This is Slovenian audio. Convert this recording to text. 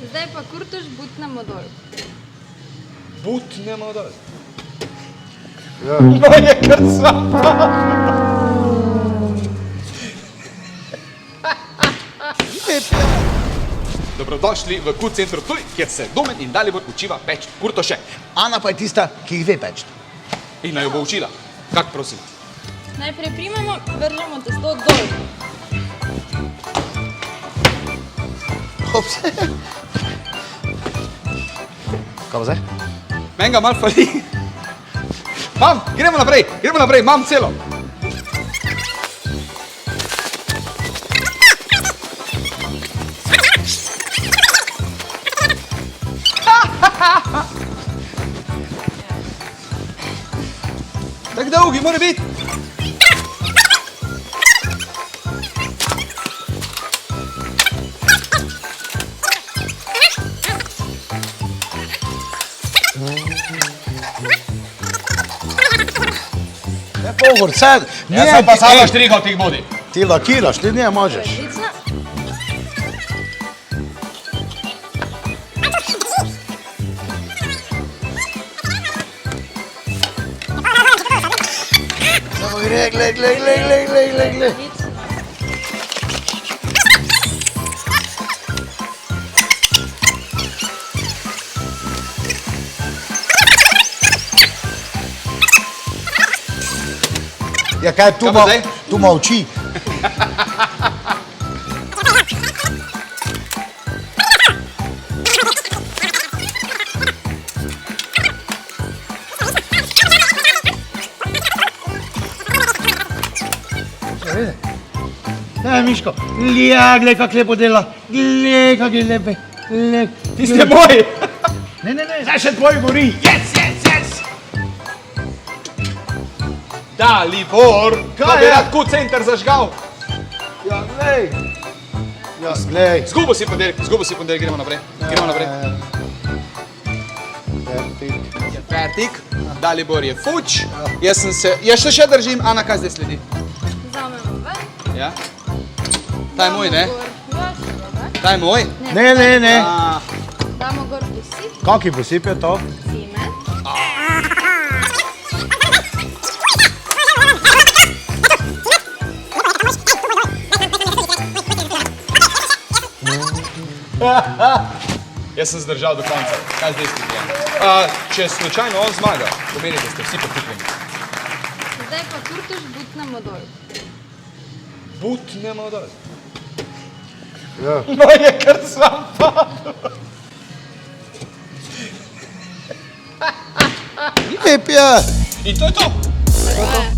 Zdaj pa Kurtoš, butnemo dol. Butnemo dol. No je kar svapa. Dobrodošli v Q-centru Ptuj, kjer se Domen in Dalibor učiva peč kurtoše. Ana pa je tista, ki jih ve peč. In naj jo bo učila. Kak prosim? Najprej primemo, vržemo testo dol. Hops. Kaj pa zdaj? Meni ga malo fali. Mam, gremo naprej, mam celo. Tak dolgi mora biti. Ne pogor, sad. Jaz sem pa samo štrihal tih bodi. Ti lakiraš, ti ne možeš. Odlično. Samo glej. Odlično. Ja, kaj Kaj pa zdaj? tu molči. Ne, Miško, glej, kak lepo dela. Glej, kak je lepe. Ti ste moji. Ne, zdaj še tvoj gori. Yes. Dalibor, Kaj da bi je? rad Q-center zažgal. Ja, glej. Zgubo si ponedeljek, gremo naprej. Je fertik, Dalibor je fuč, jaz se še držim, Ana, kaj zdaj sledi? Vzamemo ven. Ja? Ta je moj, ne? Ta je moj? Ne. Damo gor posip, Kaki posip je to? cimet. Jaz sem zdržal do konca. Kaj zdaj sledi? Če slučajno on zmaga, pomeni, da ste vsi potipljeni. Zdaj pa Kurtoš, butnemo dol. Butnemo dol. Ja. No je kar sam padel. Lep je. In to je to. Tako je.